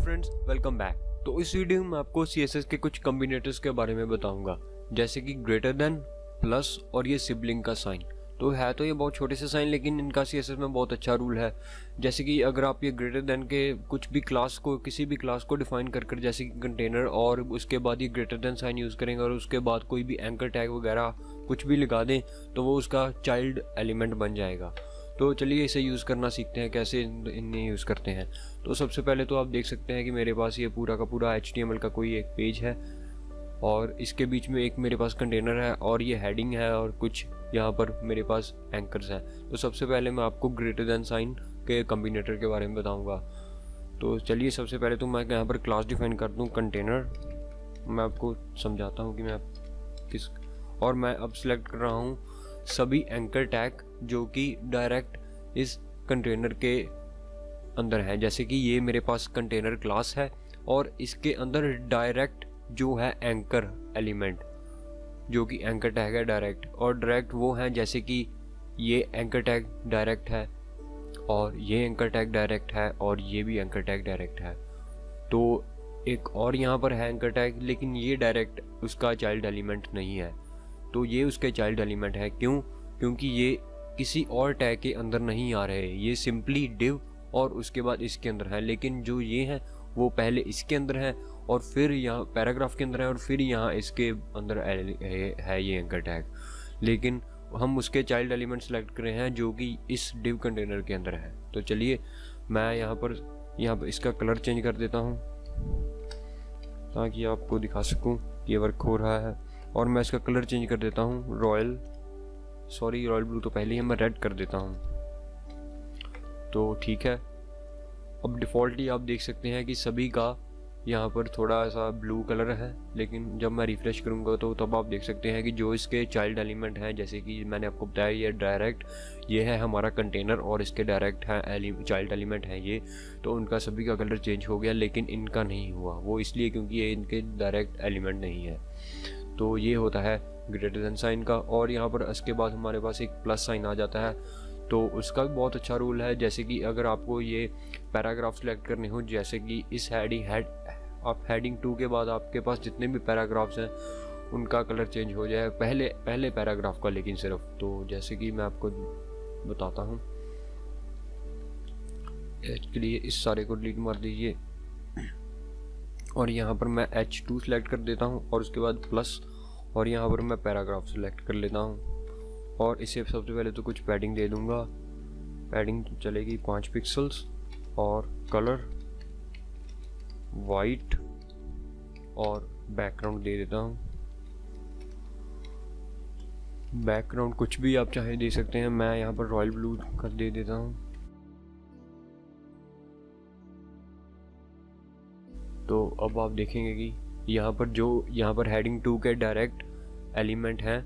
Friends, welcome back. तो इस video में मैं आपको CSS के कुछ कॉम्बिनेटर्स के बारे में बताऊंगा, जैसे कि ग्रेटर देन, प्लस और ये सिबलिंग का साइन। तो है तो ये बहुत छोटे से साइन, लेकिन इनका CSS में बहुत अच्छा रूल है। जैसे कि अगर आप ये ग्रेटर देन के कुछ भी क्लास को, किसी भी क्लास को डिफाइन कर जैसे कि कंटेनर, और उसके बाद ये ग्रेटर देन साइन यूज़ करेंगे और उसके बाद कोई भी एंकर टैग वगैरह कुछ भी लगा दें, तो वो उसका चाइल्ड एलिमेंट बन जाएगा। तो चलिए इसे यूज़ करना सीखते हैं, कैसे इन्हें यूज़ करते हैं। तो सबसे पहले तो आप देख सकते हैं कि मेरे पास ये पूरा का पूरा HTML का कोई एक पेज है, और इसके बीच में एक मेरे पास कंटेनर है, और ये हेडिंग है, और कुछ यहाँ पर मेरे पास एंकर्स हैं। तो सबसे पहले मैं आपको ग्रेटर देन साइन के कॉम्बिनेटर के बारे में बताऊँगा। तो चलिए सबसे पहले तो मैं यहाँ पर क्लास डिफाइन कर दूँ कंटेनर। मैं आपको समझाता हूँ कि मैं किस, और मैं अब सिलेक्ट कर रहा हूँ सभी एंकर टैग जो कि डायरेक्ट इस कंटेनर के अंदर है। जैसे कि ये मेरे पास कंटेनर क्लास है और इसके अंदर डायरेक्ट जो है एंकर एलिमेंट, जो कि एंकर टैग है डायरेक्ट, और डायरेक्ट वो हैं जैसे कि ये एंकर टैग डायरेक्ट है, और ये एंकर टैग डायरेक्ट है, और ये भी एंकर टैग डायरेक्ट है। तो एक और यहाँ पर है एंकर टैग, लेकिन ये डायरेक्ट उसका चाइल्ड एलिमेंट नहीं है। तो ये उसके चाइल्ड एलिमेंट है। क्यों? क्योंकि ये किसी और टैग के अंदर नहीं आ रहे, ये सिंपली डिव और उसके बाद इसके अंदर है। लेकिन जो ये हैं वो पहले इसके अंदर है, और फिर यहाँ पैराग्राफ के अंदर है, और फिर यहाँ इसके अंदर है ये एंकर टैग। लेकिन हम उसके चाइल्ड एलिमेंट सेलेक्ट कर रहे हैं जो कि इस डिव कंटेनर के अंदर है। तो चलिए मैं यहाँ पर इसका कलर चेंज कर देता हूँ ताकि आपको दिखा सकूँ कि ये वर्क हो रहा है। और मैं इसका कलर चेंज कर देता हूँ रॉयल ब्लू तो पहले ही मैं रेड कर देता हूँ। तो ठीक है, अब डिफ़ॉल्टली आप देख सकते हैं कि सभी का यहाँ पर थोड़ा सा ब्लू कलर है, लेकिन जब मैं रिफ़्रेश करूँगा तो तब आप देख सकते हैं कि जो इसके चाइल्ड एलिमेंट हैं, जैसे कि मैंने आपको बताया ये डायरेक्ट, ये है हमारा कंटेनर, और इसके डायरेक्ट है चाइल्ड एलिमेंट है ये, तो उनका सभी का कलर चेंज हो गया, लेकिन इनका नहीं हुआ। वो इसलिए क्योंकि ये इनके डायरेक्ट एलिमेंट नहीं है। तो ये होता है ग्रेटर देन साइन का। और यहाँ पर इसके बाद हमारे पास एक प्लस साइन आ जाता है, तो उसका भी बहुत अच्छा रूल है। जैसे कि अगर आपको ये पैराग्राफ सेलेक्ट करने हो, जैसे कि इस हेडिंग 2 के बाद आपके पास जितने भी पैराग्राफ्स हैं उनका कलर चेंज हो जाए, पहले पैराग्राफ का, लेकिन सिर्फ। तो जैसे कि मैं आपको बताता हूँ, इसके लिए इस सारे को डिलीट मार दीजिए, और यहाँ पर मैं H2 सेलेक्ट कर देता हूँ, और उसके बाद प्लस, और यहाँ पर मैं पैराग्राफ सेलेक्ट कर लेता हूँ, और इसे सबसे पहले तो कुछ पैडिंग दे दूँगा। पैडिंग चलेगी 5 पिक्सल्स, और कलर वाइट, और बैकग्राउंड दे देता हूँ। बैकग्राउंड कुछ भी आप चाहे दे सकते हैं, मैं यहाँ पर रॉयल ब्लू कर दे देता हूँ। तो अब आप देखेंगे कि यहाँ पर हेडिंग 2 के डायरेक्ट एलिमेंट हैं,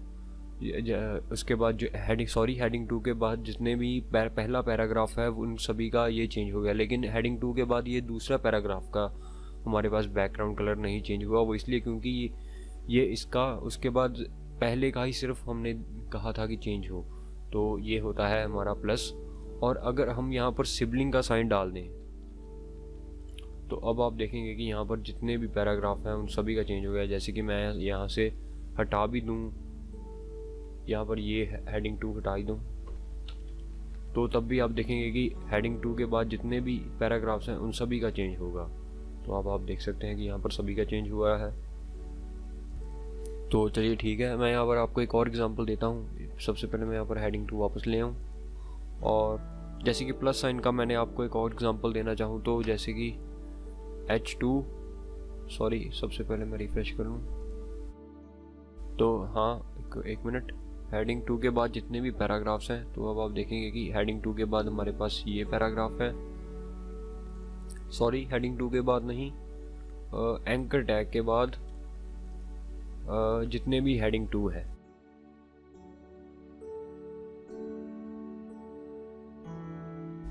उसके बाद जो हेडिंग 2 के बाद जितने भी पहला पैराग्राफ है उन सभी का ये चेंज हो गया। लेकिन हेडिंग 2 के बाद ये दूसरा पैराग्राफ का हमारे पास बैकग्राउंड कलर नहीं चेंज हुआ। वो इसलिए क्योंकि ये इसका उसके बाद पहले का ही सिर्फ हमने कहा था कि चेंज हो। तो ये होता है हमारा प्लस। और अगर हम यहाँ पर सिबलिंग का साइन डाल दें, तो अब आप देखेंगे कि यहाँ पर जितने भी पैराग्राफ हैं उन सभी का चेंज हो गया। जैसे कि मैं यहाँ से हटा भी दूँ, यहाँ पर ये हेडिंग 2 हटा ही दूँ, तो तब भी आप देखेंगे कि हेडिंग 2 के बाद जितने भी पैराग्राफ्स हैं उन सभी का चेंज होगा। तो अब आप देख सकते हैं कि यहाँ पर सभी का चेंज हुआ है। तो चलिए ठीक है, मैं यहाँ पर आपको एक और एग्जांपल देता हूँ। सबसे पहले मैं यहाँ पर हेडिंग 2 वापस ले आऊँ, और जैसे कि प्लस साइन का मैंने आपको एक और एग्जांपल देना चाहूँ, तो जैसे कि सबसे पहले मैं रिफ्रेश कर लूँ। तो हाँ, एक मिनट, हेडिंग 2 के बाद जितने भी पैराग्राफ्स हैं, तो अब आप देखेंगे कि हेडिंग 2 के बाद हमारे पास ये पैराग्राफ है, हेडिंग 2 के बाद नहीं, एंकर टैग के बाद जितने भी हेडिंग 2 है।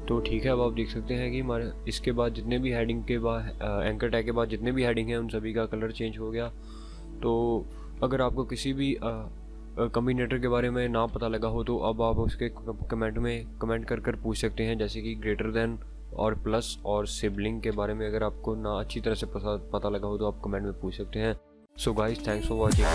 तो ठीक है, अब आप देख सकते हैं कि हमारे इसके बाद जितने भी हेडिंग के बाद एंकर टैग के बाद जितने भी हेडिंग हैं उन सभी का कलर चेंज हो गया। तो अगर आपको किसी भी कॉम्बिनेटर के बारे में ना पता लगा हो, तो अब आप उसके कमेंट कर पूछ सकते हैं, जैसे कि ग्रेटर देन और प्लस और सिबलिंग के बारे में अगर आपको ना अच्छी तरह से पता लगा हो तो आप कमेंट में पूछ सकते हैं। So guys, thanks for watching.